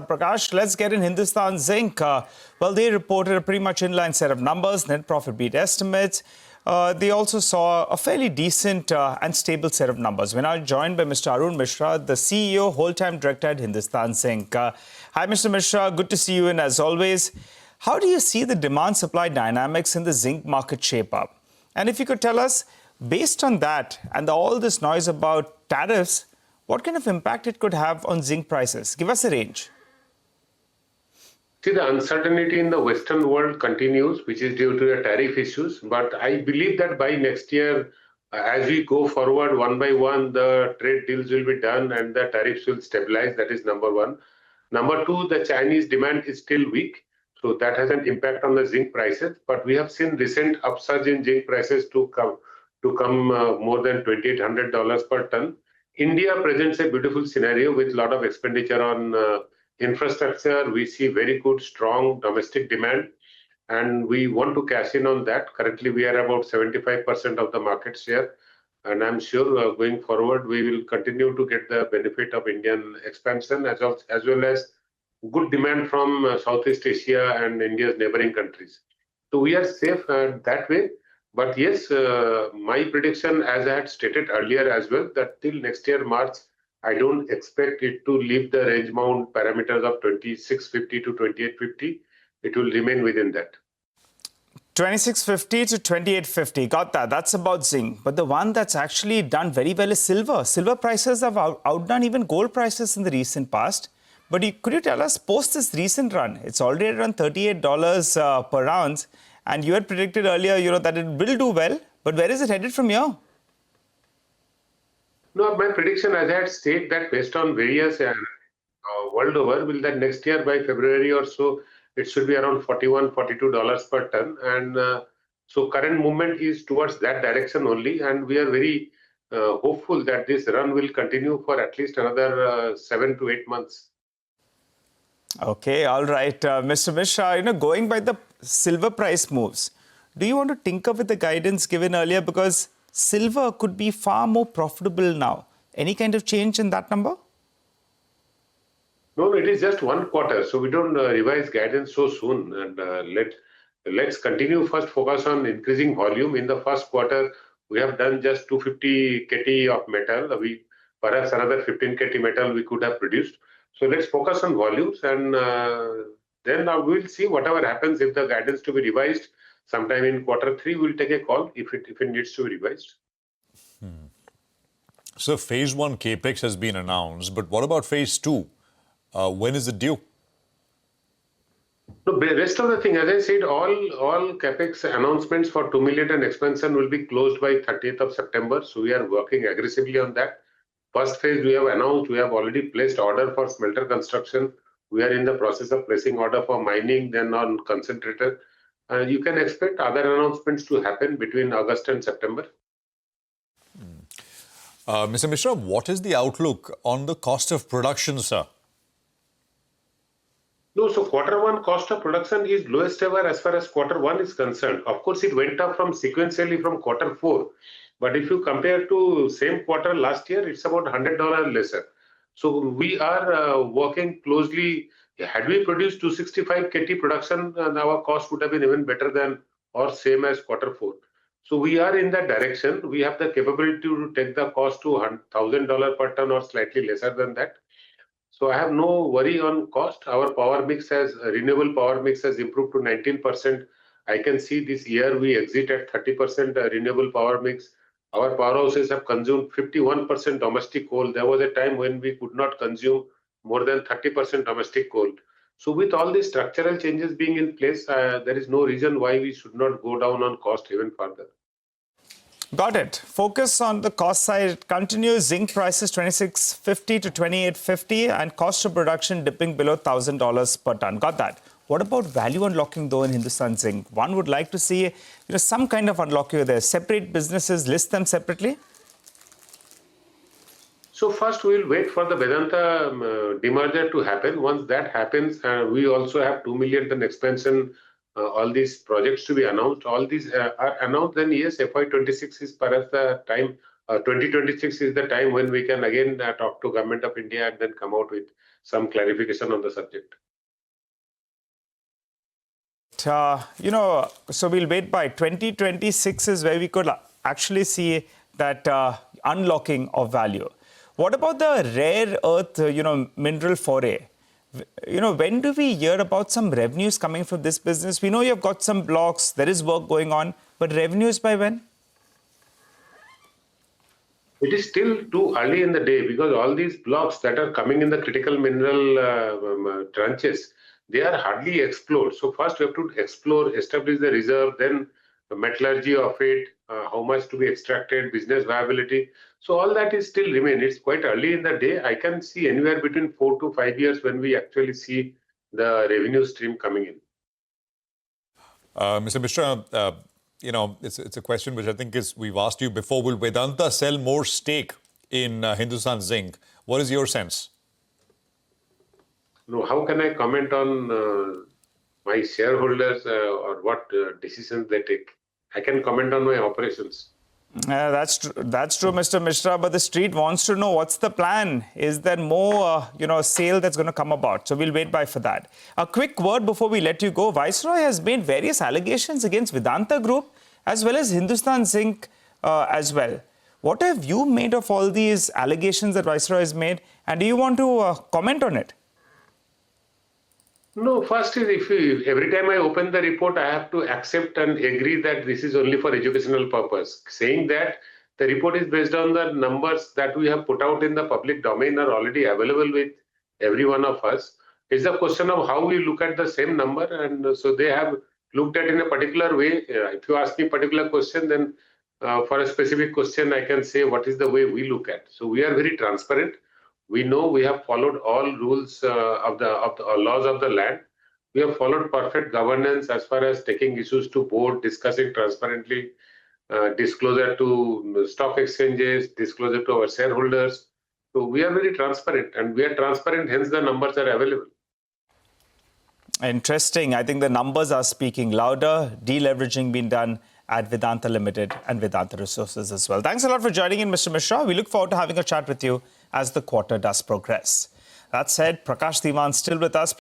Prakash, let's get in Hindustan Zinc. They reported a pretty much inline set of numbers, net profit beat estimates. They also saw a fairly decent and stable set of numbers. We're now joined by Mr. Arun Misra, the CEO, whole-time director at Hindustan Zinc. Hi, Mr. Misra. Good to see you in as always. How do you see the demand-supply dynamics in the zinc market shape up? And if you could tell us, based on that and all this noise about tariffs, what kind of impact it could have on zinc prices? Give us a range. See, the uncertainty in the Western world continues, which is due to the tariff issues. But I believe that by next year, as we go forward one by one, the trade deals will be done and the tariffs will stabilize. That is number one. Number two, the Chinese demand is still weak. So that has an impact on the zinc prices. But we have seen recent upsurge in zinc prices to come more than $2,800 per ton. India presents a beautiful scenario with a lot of expenditure on infrastructure. We see very good, strong domestic demand, and we want to cash in on that. Currently, we are about 75% of the market share, and I'm sure going forward, we will continue to get the benefit of Indian expansion as well as good demand from Southeast Asia and India's neighboring countries. So we are safe that way. But yes, my prediction, as I had stated earlier as well, that till next year, March, I don't expect it to leave the range bound parameters of 2650 to 2850. It will remain within that. 2650 to 2850. Got that. That's about zinc. But the one that's actually done very well is silver. Silver prices have outdone even gold prices in the recent past. But could you tell us, post this recent run, it's already around $38 per ounce. And you had predicted earlier, that it will do well. But where is it headed from here? No, my prediction, as I had stated, that based on various world over, will that next year by February or so, it should be around $41, $42 per ton. And so current movement is towards that direction only. And we are very hopeful that this run will continue for at least another 7 to 8 months. Okay, all right. Mr. Misra, going by the silver price moves, do you want to tinker with the guidance given earlier? Because silver could be far more profitable now. Any kind of change in that number? No, it is just one quarter. So we don't revise guidance so soon. And let's continue first focus on increasing volume. In the first quarter, we have done just 250 KT of metal. Perhaps another 15 KT metal we could have produced. So let's focus on volumes, and then we'll see whatever happens. If the guidance to be revised sometime in quarter 3, we'll take a call if it needs to be revised. So phase 1 capex has been announced, but what about phase 2? When is it due? The rest of the thing, as I said, all capex announcements for 2 million ton expansion will be closed by 30th of September. So we are working aggressively on that. First phase we have announced, we have already placed order for smelter construction. We are in the process of placing order for mining, then on concentrator. You can expect other announcements to happen between August and September. Mr. Misra, what is the outlook on the cost of production, sir? No, so quarter 1 cost of production is lowest ever as far as quarter 1 is concerned. Of course, it went up sequentially from quarter 4. But if you compare to same quarter last year, it's about $100 lesser. So we are working closely. Had we produced 265 KT production, our cost would have been even better than or same as quarter 4. So we are in that direction. We have the capability to take the cost to $1,000 per ton or slightly lesser than that. So I have no worry on cost. Our renewable power mix has improved to 19%. I can see this year we exit at 30% renewable power mix. Our powerhouses have consumed 51% domestic coal. There was a time when we could not consume more than 30% domestic coal. So with all these structural changes being in place, there is no reason why we should not go down on cost even further. Got it. Focus on the cost side continues. Zinc prices 2650 to 2850 and cost of production dipping below $1,000 per ton. Got that. What about value unlocking, though, in Hindustan Zinc? One would like to see some kind of unlocking there. Separate businesses, list them separately? So first, we'll wait for the Vedanta demerger to happen. Once that happens, we also have 2 million ton expansion, all these projects to be announced. All these are announced, then yes, FY26 is perhaps the time, 2026 is the time when we can again talk to Government of India and then come out with some clarification on the subject. So we'll wait by 2026 is where we could actually see that unlocking of value. What about the rare earth, mineral foray? When do we hear about some revenues coming from this business? We know you've got some blocks, there is work going on, but revenues by when? It is still too early in the day because all these blocks that are coming in the critical mineral tranches, they are hardly explored. So first we have to explore, establish the reserve, then the metallurgy of it, how much to be extracted, business viability. So all that is still remain. It's quite early in the day. I can see anywhere between 4 to 5 years when we actually see the revenue stream coming in. Mr. Misra, it's a question which I think we've asked you before. Will Vedanta sell more stake in Hindustan Zinc? What is your sense? No, how can I comment on my shareholders or what decisions they take? I can comment on my operations. That's true, Mr. Misra, but the street wants to know what's the plan. Is there more, sale that's going to come about? So we'll wait by for that. A quick word before we let you go. Viceroy has made various allegations against Vedanta Group as well as Hindustan Zinc as well. What have you made of all these allegations that Viceroy has made? And do you want to comment on it? No, first is if every time I open the report, I have to accept and agree that this is only for educational purpose. Saying that the report is based on the numbers that we have put out in the public domain are already available with every one of us. It's a question of how we look at the same number. And so they have looked at in a particular way. If you ask me a particular question, then for a specific question, I can say what is the way we look at. So we are very transparent. We know we have followed all rules of the laws of the land. We have followed perfect governance as far as taking issues to board, discussing transparently, disclosure to stock exchanges, disclosure to our shareholders. So we are very transparent, and we are transparent, hence the numbers are available. Interesting. I think the numbers are speaking louder. Deleveraging being done at Vedanta Limited and Vedanta Resources as well. Thanks a lot for joining in, Mr. Misra. We look forward to having a chat with you as the quarter does progress. That said, Prakash Diwan still with us.